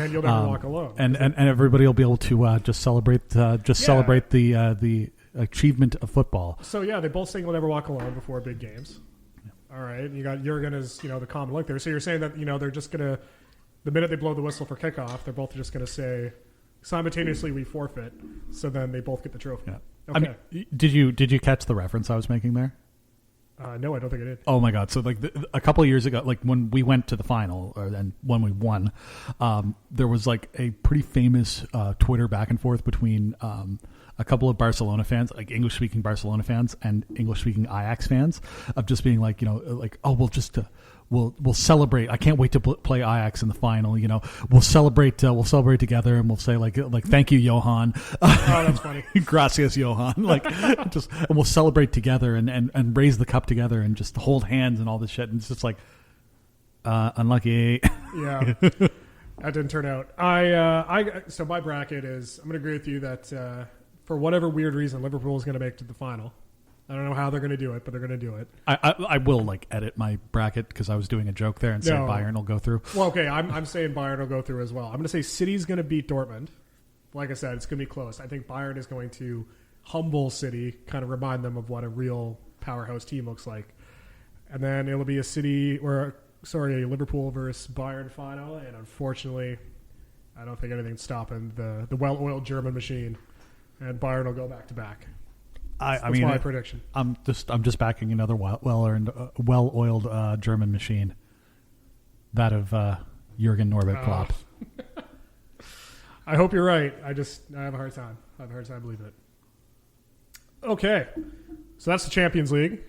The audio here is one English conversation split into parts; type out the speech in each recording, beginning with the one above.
And you'll never walk alone. And everybody will be able to just celebrate the achievement of football. So yeah, they both sing "You'll Never Walk Alone" before big games. All right, you got Jurgen as the common link there. So you're saying that they're just gonna, the minute they blow the whistle for kickoff, they're both just gonna say simultaneously we forfeit. So then they both get the trophy. Yeah. Okay. I mean, did you catch the reference I was making there? No, I don't think I did. Oh my God! So like a couple of years ago, like when we went to the final, and when we won, there was like a pretty famous Twitter back and forth between a couple of Barcelona fans, like English-speaking Barcelona fans and English-speaking Ajax fans, of just being like, we'll celebrate. I can't wait to play Ajax in the final. We'll celebrate together, and we'll say like thank you, Johan. Oh, that's funny. Gracias, Johan. And we'll celebrate together and raise the cup together and just hold hands and all this shit. And it's just like unlucky. Yeah, that didn't turn out. So my bracket is, I'm going to agree with you that for whatever weird reason, Liverpool is going to make it to the final. I don't know how they're going to do it, but they're going to do it. I will edit my bracket because I was doing a joke there and say Bayern will go through. Well, okay, I'm saying Bayern will go through as well. I'm going to say City's going to beat Dortmund. Like I said, it's going to be close. I think Bayern is going to humble City, kind of remind them of what a real powerhouse team looks like. And then it'll be a Liverpool versus Bayern final. And unfortunately, I don't think anything's stopping the well-oiled German machine. And Bayern will go back to back. That's my prediction. I'm just backing another well-oiled German machine. That of Jurgen Norbert Klopp. I hope you're right. I have a hard time. Believing it. Okay, so that's the Champions League,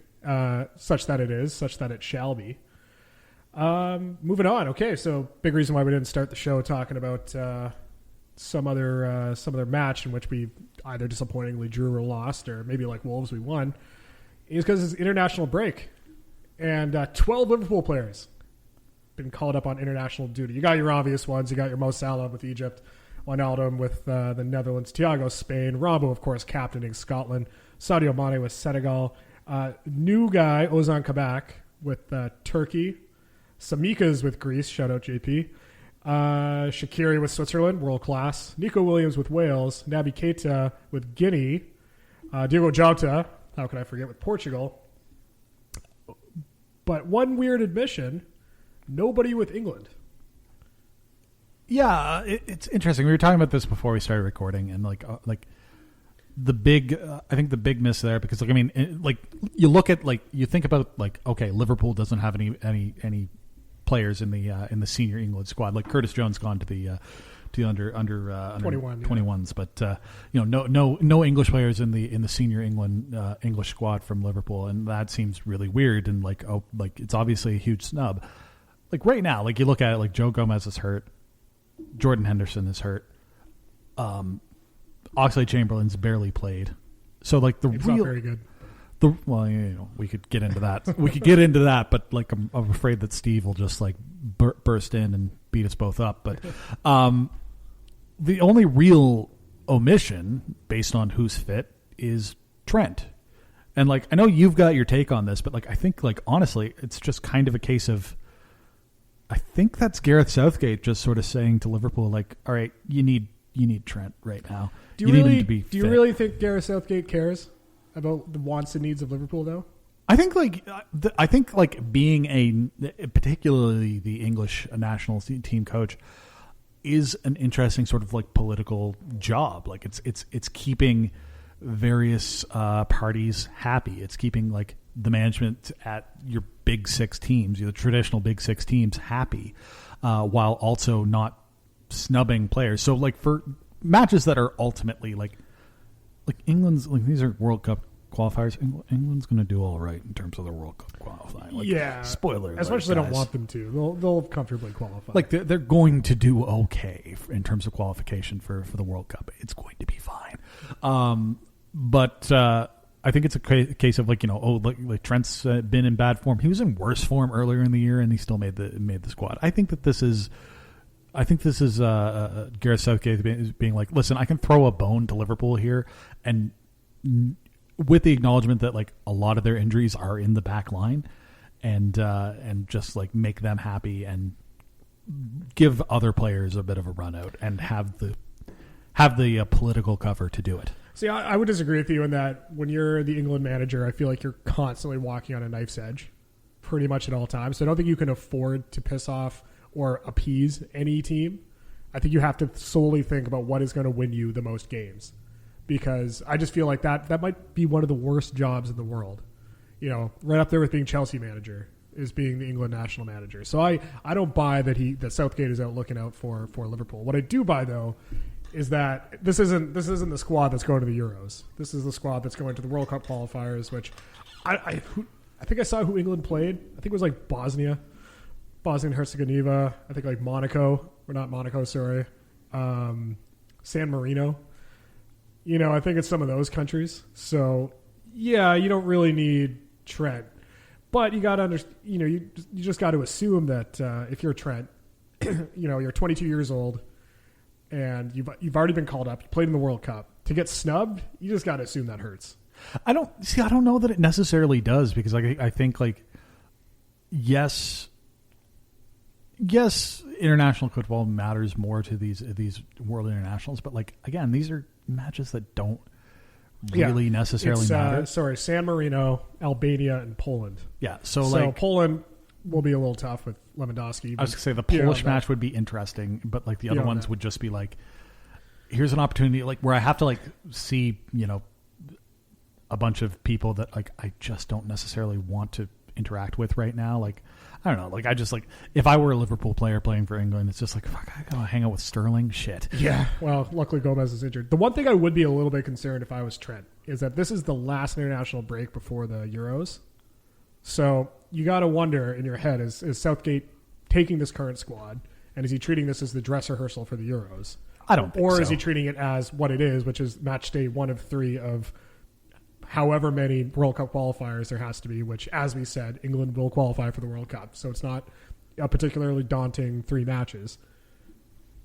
such that it shall be. Moving on. Okay, so big reason why we didn't start the show talking about some other match in which we either disappointingly drew or lost, or maybe like Wolves we won, is because it's international break, and 12 Liverpool players been called up on international duty. You got your obvious ones. You got your Mo Salah with Egypt, Wijnaldum with the Netherlands, Thiago Spain, Rambo of course captaining Scotland, Sadio Mane with Senegal, new guy Ozan Kabak with Turkey, Samikas with Greece. Shout out JP. Shaqiri with Switzerland, world class. Nico Williams with Wales. Naby Keita with Guinea. Diogo Jota, how can I forget, with Portugal. But one weird admission, nobody with England. Yeah, it's interesting. We were talking about this before we started recording, and the big, I think the big miss there, because you look at you think about okay, Liverpool doesn't have any players in the senior England squad. Like Curtis Jones gone to the under 21s, but no English players in the senior English squad from Liverpool, and that seems really weird. And it's obviously a huge snub. Like right now, you look at it, Joe Gomez is hurt, Jordan Henderson is hurt, Oxlade-Chamberlain's barely played, so it's not very good. We could get into that. But I'm afraid that Steve will just burst in and beat us both up. But the only real omission, based on who's fit, is Trent. And I know you've got your take on this, but I think honestly, it's just kind of a case of, I think that's Gareth Southgate just sort of saying to Liverpool, all right, you need Trent right now. Do you really think Gareth Southgate cares about the wants and needs of Liverpool, though? I think being particularly the English national team coach is an interesting sort of political job. It's keeping various parties happy. It's keeping the management at your big six teams, the traditional big six teams, happy, while also not snubbing players. So for matches that are ultimately England's, these are World Cup qualifiers. England's going to do all right in terms of the World Cup qualifying. Spoiler alert, as much as I don't want them to, they'll comfortably qualify. They're going to do okay in terms of qualification for the World Cup. It's going to be fine. But I think it's a case of Trent's been in bad form. He was in worse form earlier in the year, and he still made the squad. I think this is Gareth Southgate being listen, I can throw a bone to Liverpool here, and with the acknowledgement that a lot of their injuries are in the back line, and just make them happy and give other players a bit of a run out and have the political cover to do it. See, I would disagree with you in that when you're the England manager, I feel like you're constantly walking on a knife's edge pretty much at all times. So I don't think you can afford to piss off or appease any team. I think you have to solely think about what is going to win you the most games, because I just feel like that might be one of the worst jobs in the world. You know, right up there with being Chelsea manager is being the England national manager. So I don't buy that Southgate is out looking out for Liverpool. What I do buy, though, is that this isn't the squad that's going to the Euros. This is the squad that's going to the World Cup qualifiers, which I think I saw who England played. I think it was like Bosnia and Herzegovina. I think like Monaco, or not Monaco, sorry. San Marino. You know, I think it's some of those countries. So, yeah, you don't really need Trent. But you got to you just got to assume that if you're Trent, you're 22 years old and you've already been called up, you played in the World Cup. To get snubbed, you just got to assume that hurts. I don't know that it necessarily does, because I think like yes, international football matters more to these world internationals, but like again, these are matches that don't really necessarily matter. San Marino, Albania, and Poland. Yeah, so Poland will be a little tough with Lewandowski. I was going to say the Polish match would be interesting, but like the other ones would just be like, here's an opportunity like where I have to like see, a bunch of people that like I just don't necessarily want to interact with right now. Like, I don't know. Like, I just like, if I were a Liverpool player playing for England, it's just like, fuck, I gotta hang out with Sterling. Shit. Yeah. Well, luckily Gomez is injured. The one thing I would be a little bit concerned if I was Trent is that this is the last international break before the Euros. So you got to wonder in your head, is Southgate taking this current squad and is he treating this as the dress rehearsal for the Euros? I don't think so. Or is he treating it as what it is, which is match day 1 of 3 of however many World Cup qualifiers there has to be, which, as we said, England will qualify for the World Cup. So it's not a particularly daunting 3 matches.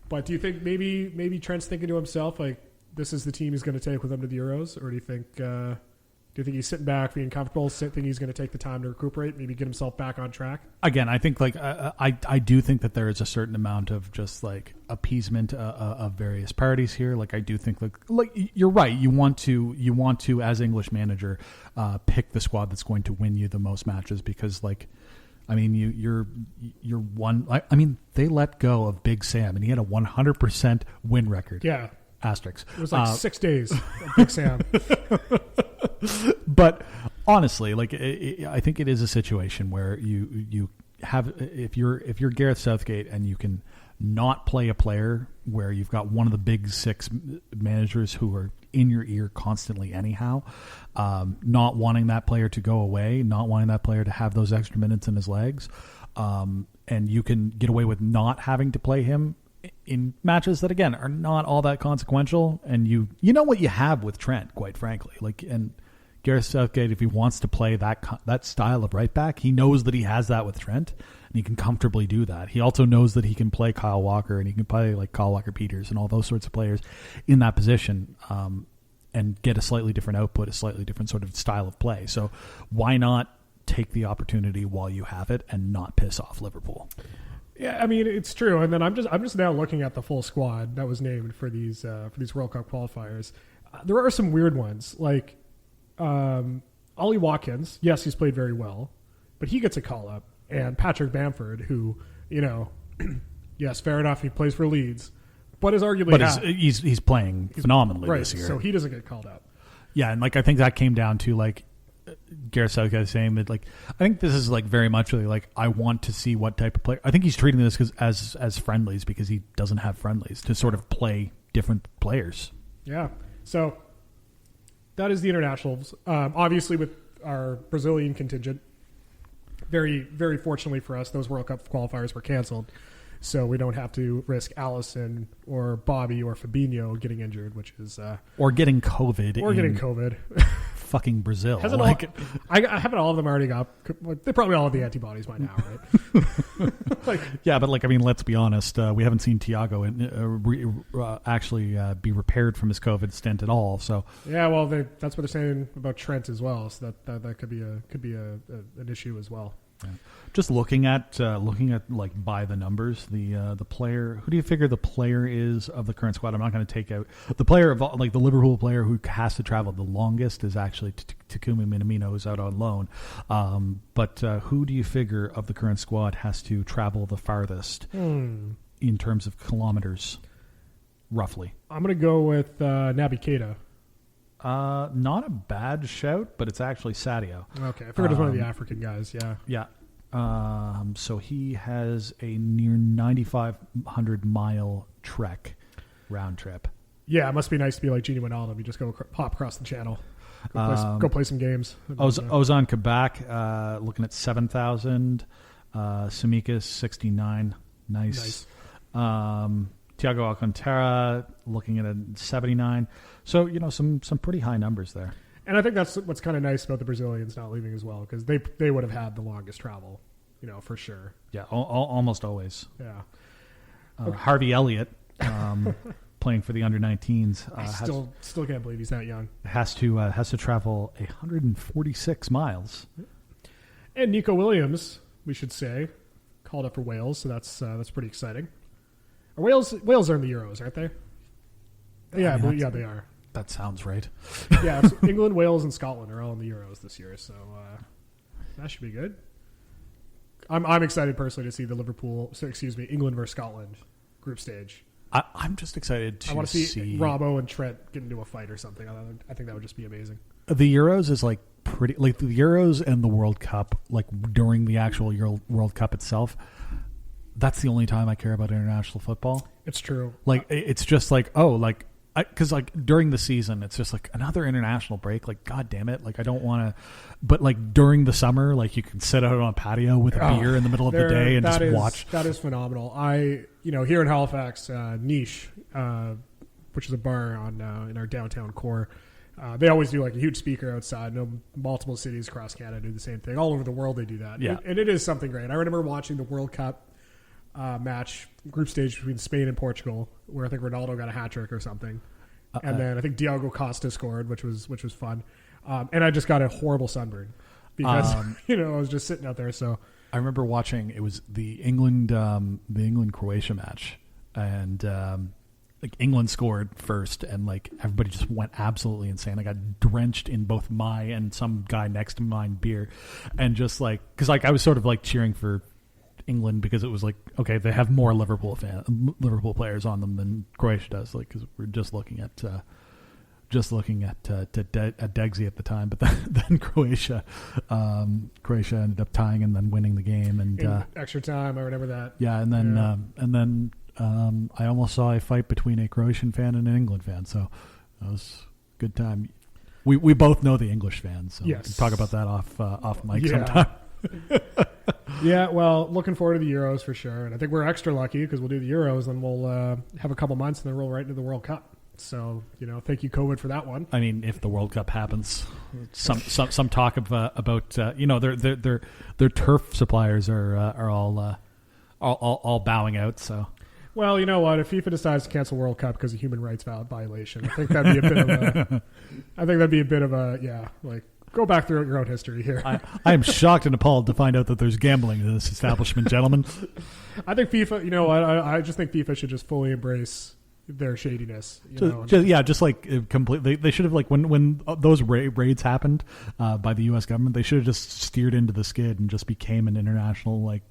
But do you think maybe Trent's thinking to himself, like, this is the team he's going to take with him to the Euros? Or do you think he's sitting back, being comfortable, think he's going to take the time to recuperate, maybe get himself back on track? Again, I think like I do think that there is a certain amount of just like appeasement of various parties here. Like I do think like you're right. You want to as English manager pick the squad that's going to win you the most matches, because like I mean you're one. I mean they let go of Big Sam and he had a 100% win record. Yeah. Asterisks. It was like 6 days of Big Sam. But honestly, like I think it is a situation where you have, if you're Gareth Southgate and you can not play a player where you've got one of the big 6 managers who are in your ear constantly anyhow, not wanting that player to go away, not wanting that player to have those extra minutes in his legs, and you can get away with not having to play him in matches that again are not all that consequential, and you know what you have with Trent, quite frankly. Like, and Gareth Southgate, if he wants to play that style of right back, he knows that he has that with Trent, and he can comfortably do that. He also knows that he can play Kyle Walker, and he can play like Kyle Walker-Peters and all those sorts of players in that position, and get a slightly different output, a slightly different sort of style of play. So why not take the opportunity while you have it and not piss off Liverpool? Yeah, I mean it's true, and then I'm just now looking at the full squad that was named for these World Cup qualifiers. There are some weird ones, like Ollie Watkins. Yes, he's played very well, but he gets a call up, and Patrick Bamford, who yes, fair enough, he plays for Leeds, but is arguably he's playing phenomenally this year, so he doesn't get called up. Yeah, and like I think that came down to like Gareth Southgate saying that, like, I think this is like very much really like I want to see what type of player. I think he's treating this as friendlies because he doesn't have friendlies to sort of play different players. Yeah, so that is the internationals. Obviously, with our Brazilian contingent, very very fortunately for us, those World Cup qualifiers were canceled, so we don't have to risk Allison or Bobby or Fabinho getting injured, which is or getting COVID. Fucking Brazil. I haven't all of them already got. They probably all have the antibodies by now, right? Yeah, but like I mean, let's be honest. We haven't seen Thiago actually be repaired from his COVID stint at all. So yeah, well, that's what they're saying about Trent as well. So that could be an issue as well. Just looking at like by the numbers, the player. Who do you figure the player is of the current squad? I'm not going to take out the player of like the Liverpool player who has to travel the longest is actually Takumi Minamino, who's out on loan. But who do you figure of the current squad has to travel the farthest in terms of kilometers, roughly? I'm going to go with Naby Keita. Not a bad shout, but it's actually Sadio. Okay, I figured it was one of the African guys. Yeah. Yeah. So he has a near 9,500 mile trek round trip. Yeah, it must be nice to be like Gini Wijnaldum. You just go hop across the channel, go play some games. Ozan Kabak looking at 7,000. Samikas 69. Nice. Thiago Alcantara looking at a 79. So some pretty high numbers there. And I think that's what's kind of nice about the Brazilians not leaving as well, because they would have had the longest travel, for sure. Yeah, almost always. Yeah. Okay. Harvey Elliott, playing for the under-19s. I still can't believe he's that young. Has to travel 146 miles. And Nico Williams, we should say, called up for Wales, so that's pretty exciting. Wales are in the Euros, aren't they? Yeah, they are. That sounds right. Yeah, so England, Wales, and Scotland are all in the Euros this year, so that should be good. I'm excited personally to see the England versus Scotland group stage. I'm just excited to I want to see Robbo and Trent get into a fight or something. I think that would just be amazing. The Euros is like pretty like the Euros and the World Cup, like during the actual World Cup itself. That's the only time I care about international football. It's true. Like it's just like because like during the season, it's just like another international break. Like, God damn it! Like I don't want to, but like during the summer, like you can sit out on a patio with a beer in the middle of the day and just watch. That is phenomenal. Here in Halifax, Niche, which is a bar in our downtown core, they always do like a huge speaker outside. Multiple cities across Canada do the same thing. All over the world, they do that. Yeah, and it is something great. I remember watching the World Cup match group stage between Spain and Portugal, where I think Ronaldo got a hat trick or something, and then I think Diogo Costa scored, which was fun, and I just got a horrible sunburn because I was just sitting out there. So I remember watching it was the England Croatia match, and like England scored first, and like everybody just went absolutely insane. I got drenched in both my and some guy next to mine beer, and just like because like I was sort of like cheering for England because it was like, okay, they have more Liverpool players on them than Croatia does, like because we're just looking at Degsy at the time, but then Croatia ended up tying and then winning the game and in extra time. I remember that. Yeah, and then I almost saw a fight between a Croatian fan and an England fan, so that was a good time. We both know the English fans, so yes. We can talk about that off mic sometime. Yeah, well, looking forward to the Euros for sure. And I think we're extra lucky because we'll do the Euros and we'll have a couple months and then roll right into the World Cup. So, thank you, COVID, for that one. I mean, if the World Cup happens, some talk about their turf suppliers are all bowing out. So, well, you know what? If FIFA decides to cancel World Cup because of human rights violation, I think that'd be a bit of a go back through your own history here. I am shocked and appalled to find out that there's gambling in this establishment, gentlemen. I think FIFA, I just think FIFA should just fully embrace their shadiness. Just like completely. They should have like when those raids happened by the U.S. government, they should have just steered into the skid and just became an international like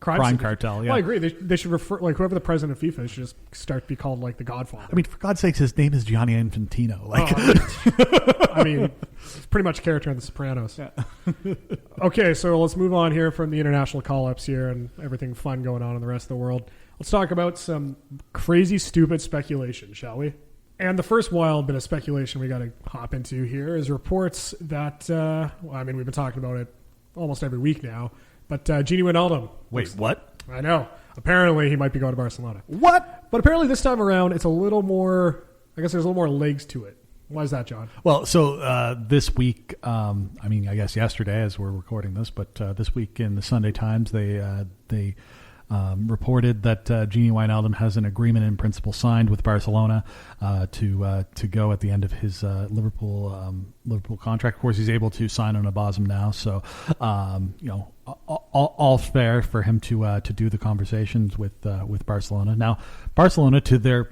crime cartel. Yeah, well, I agree. They should refer like whoever the president of FIFA should just start to be called like the Godfather. I mean, for God's sakes, his name is Gianni Infantino. I mean, it's pretty much a character in The Sopranos. Yeah. Okay, so let's move on here from the international call-ups here and everything fun going on in the rest of the world. Let's talk about some crazy, stupid speculation, shall we? And the first wild bit of speculation we got to hop into here is reports that, we've been talking about it almost every week now, but Gini Wijnaldum. Wait, what? I know. Apparently he might be going to Barcelona. What? But apparently this time around it's a little more, I guess there's a little more legs to it. Why is that, John? Well, so this week, I guess yesterday as we're recording this, but this week in the Sunday Times, they reported that Gini Wijnaldum has an agreement in principle signed with Barcelona to go at the end of his Liverpool contract. Of course, he's able to sign on a Basum now, so all fair for him to do the conversations with Barcelona. Now, Barcelona, to their